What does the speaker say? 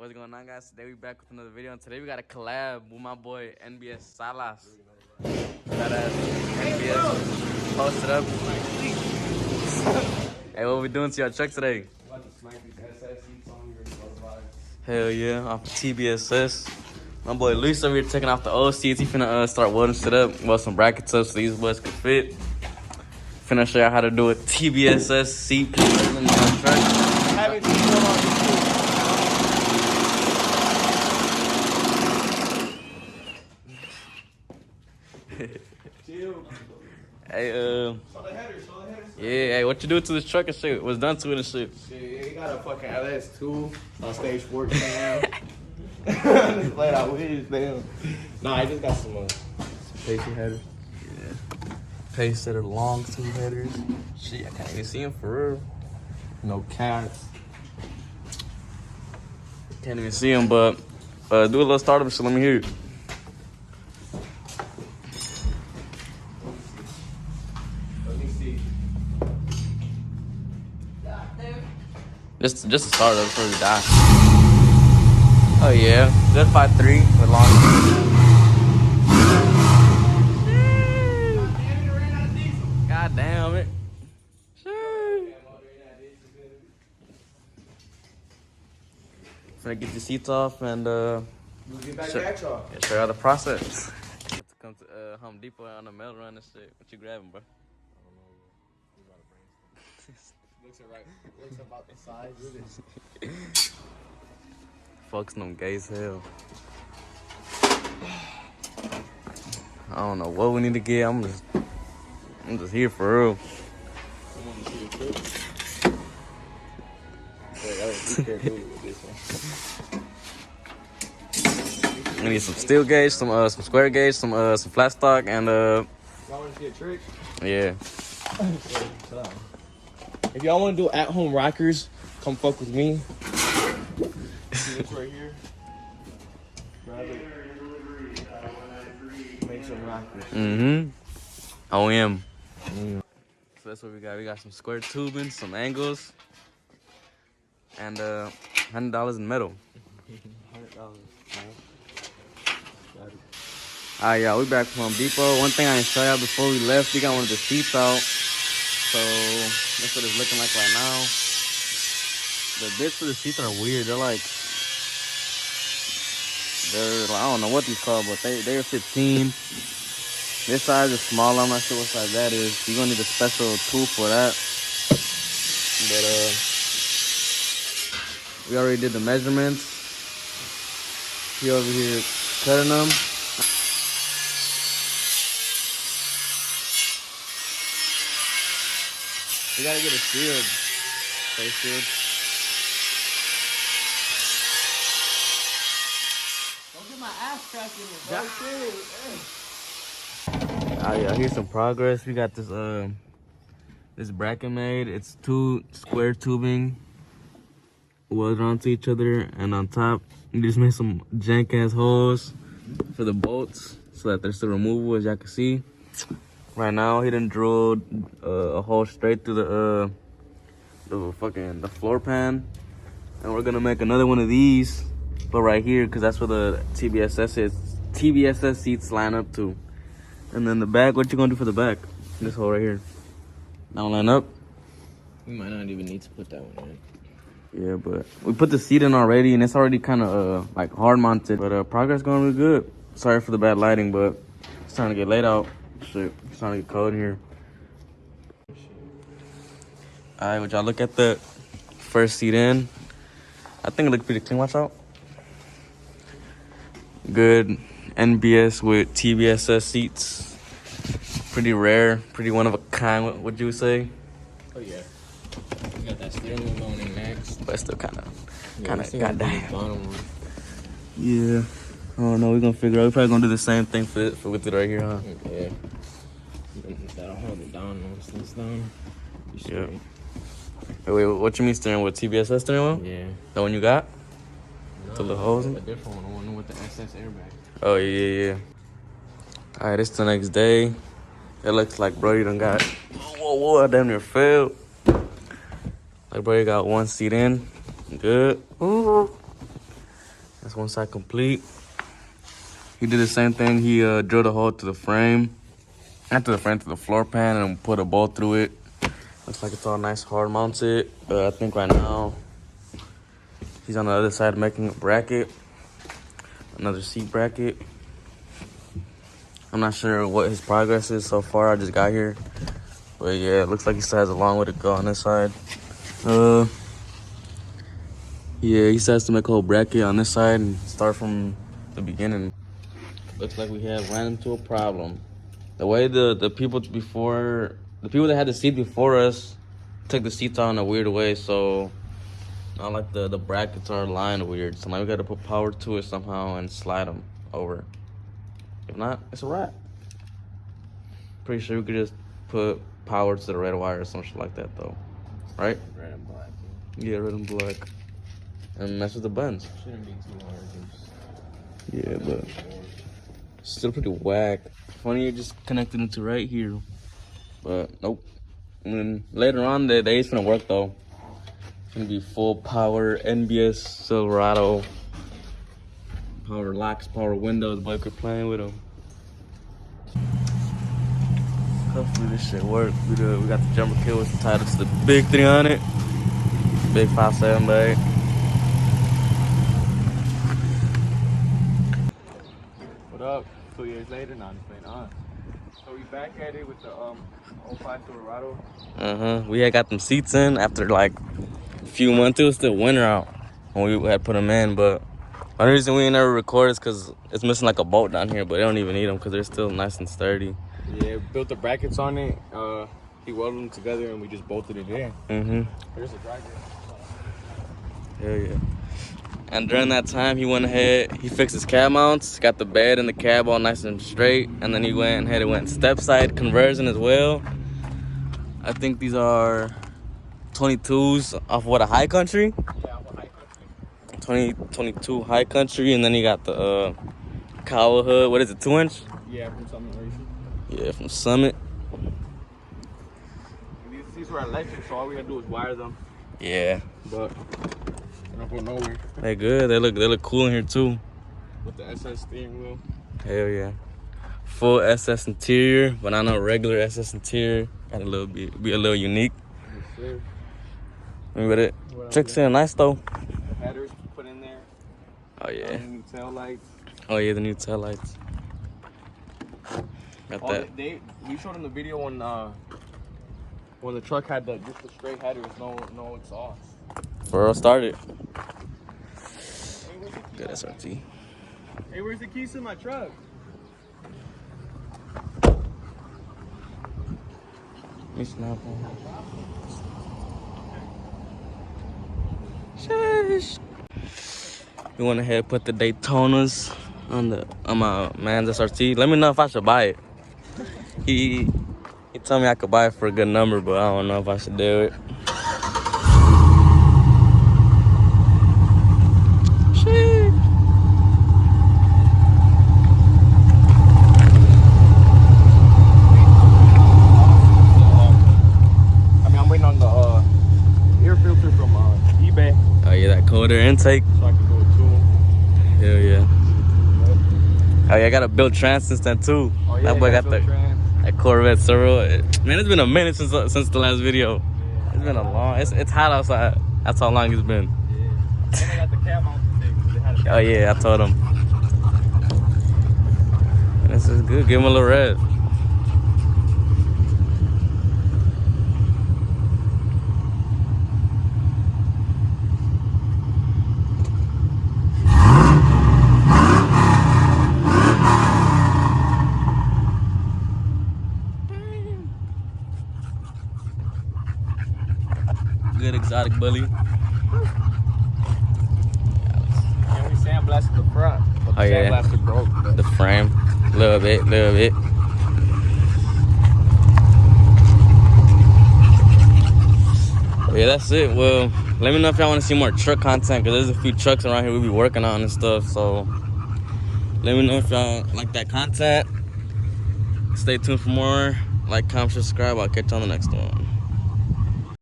What's going on, guys? Today we back with another video, and today we got a collab with my boy Tbss Salas. That ass NBS posted up. Hey, what we doing to your truck today? Hell yeah, off of Tbss. My boy Luis over here taking off the old seats. He finna start welding shit up, weld some brackets up so these boys can fit. Finna show you how to do a Tbss seat in your truck. Hey, yeah, hey, what you do to this truck and shit? What's done to it and shit? Shit, he got a fucking LS2 on stage 14. Just laid out with his damn. Nah, I just got some pasty headers. Yeah. Pace that are long two headers. Shit, I can't even see him for real. No cats. Can't even see him, but do a little startup shit. Let me hear it. Let me see. Just a startup before we die. Oh yeah, good 5.3 with long. God damn it. Finna get the seats off and We'll get back at y'all. show y'all the process. To come to Home Depot on the mail run and shit. What you grabbing, bro? Looks about the size of this. Fucks them gay as hell. I don't know what we need to get. I'm just here for real. I want to see a trick. We need some steel gauge, some square gauge, some flat stock, and Y'all want to see a trick? yeah. If y'all want to do at-home rockers, come fuck with me. See this right here? Grab it. Make some rockers. OEM. So that's what we got. We got some square tubing, some angles, and $100 in metal. $100. Alright, y'all, we back from Home Depot. One thing I didn't show y'all before we left, we got one of the seats out. So that's what it's looking like right now. The bits for the seats are weird. They're like I don't know what these called, but they're 15. This size is small. I'm not sure what size that is. You're gonna need a special tool for that. But we already did the measurements. He over here cutting them. We gotta get it sealed. Face sealed. Don't get my ass cracked in it, bro. Yeah, here's some progress. We got this this bracket made. It's two square tubing welded onto each other, and on top we just made some jank ass holes for the bolts so that they're still removable, as y'all can see. Right now he done drilled a hole straight through the floor pan, and we're gonna make another one of these, but right here, because that's where the Tbss seats line up to. And then the back, what you gonna do for the back? This hole right here. Now line up. We might not even need to put that one in. Yeah, but we put the seat in already, and it's already kind of like hard mounted. But progress going really good. Sorry for the bad lighting, but it's time to get laid out. Shit, it's time to get cold in here. All right, would y'all look at the first seat in? I think it looked pretty clean. Watch out. Good NBS with Tbss seats. Pretty rare, pretty one of a kind. What would you say? Oh yeah. We got that steering wheel going in next. But still kind of goddamn. Yeah. I don't know. We're gonna figure out. We're probably gonna do the same thing with it right here, huh? Yeah. That'll hold it down once it's done. Yeah. Wait, what you mean steering with Tbss steering wheel? Yeah. The one you got? No, The little holes in a it? different one, the one with the SS airbag. Oh yeah. All right, it's the next day. It looks like Brody done got. Whoa! I damn near fell. Like Brody got one seat in. Good. Ooh. That's one side complete. He did the same thing. He drilled a hole to the frame, not to the frame, to the floor pan, and put a bolt through it. Looks like it's all nice, hard mounted. I think right now he's on the other side making a bracket, another seat bracket. I'm not sure what his progress is so far. I just got here, but yeah, it looks like he still has a long way to go on this side. Yeah, he still has to make a whole bracket on this side and start from the beginning. Looks like we have ran into a problem. The way the people before, the people that had the seat before us took the seats out in a weird way, so not like the brackets are aligned weird. So now we gotta put power to it somehow and slide them over. If not, it's a wrap. Pretty sure we could just put power to the red wire or some shit like that though, right? Red and black. Yeah, red and black. And mess with the buttons. Shouldn't be too hard. Yeah, but still pretty whack. Funny you just connected into right here. But nope. And then later on the days gonna work though. It's gonna be full power NBS Silverado. Power locks, power windows, but we're playing with them. Hopefully this shit work. We got the jumper kit with the title to the big 300. Big 5.7 bag. What up? 2 years later, now I'm playing on. So we back at it with the 05 Silverado. We had got them seats in after like a few months. It was still winter out when we had put them in, but the only reason we ain't never recorded is because it's missing like a bolt down here, but they don't even need them because they're still nice and sturdy. Yeah, built the brackets on it. He welded them together and we just bolted it in. There's a dragger. Hell yeah. And during that time, he went ahead, he fixed his cab mounts, got the bed and the cab all nice and straight, and then he went ahead and went step side conversion as well. I think these are 22s off what, a high country? Yeah, I'm a high country. 2022 high country, and then he got the cowl hood. What is it, 2-inch? Yeah, from Summit Racing. Yeah, from Summit. These were electric, so all we gotta do is wire them. Yeah. But they don't go nowhere. They good. They look cool in here too. With the SS steering wheel. Hell yeah. Full SS interior, but not no regular SS interior. Got a little be a little unique. Yes, sir. But it checks in nice though. The headers put in there. Oh yeah. New tail lights. Oh yeah, the new tail lights. Got that. We showed them the video when the truck had just the straight headers, no exhaust. For real, started. Good SRT. Hey, where's the keys to my truck? Me snap on. Sheesh. We went ahead and put the Daytonas on my man's SRT. Let me know if I should buy it. He told me I could buy it for a good number, but I don't know if I should do it. Their intake. So I can go to them. Hell yeah. Oh yeah, I got a built trans since then too. Oh, yeah, that boy got that Corvette Suro. Man, it's been a minute since the last video. Yeah, it's been a long. It's hot outside. That's how long it's been. Yeah. Then I got the cab mount. Oh yeah, I told him. This is good. Give him a little red. Good exotic bully. And we sandblasted the front. But the sandblaster broke. But the frame. Little bit. Yeah, that's it. Well, let me know if y'all want to see more truck content, because there's a few trucks around here we be working on and stuff. So let me know if y'all like that content. Stay tuned for more. Like, comment, subscribe. I'll catch you on the next one.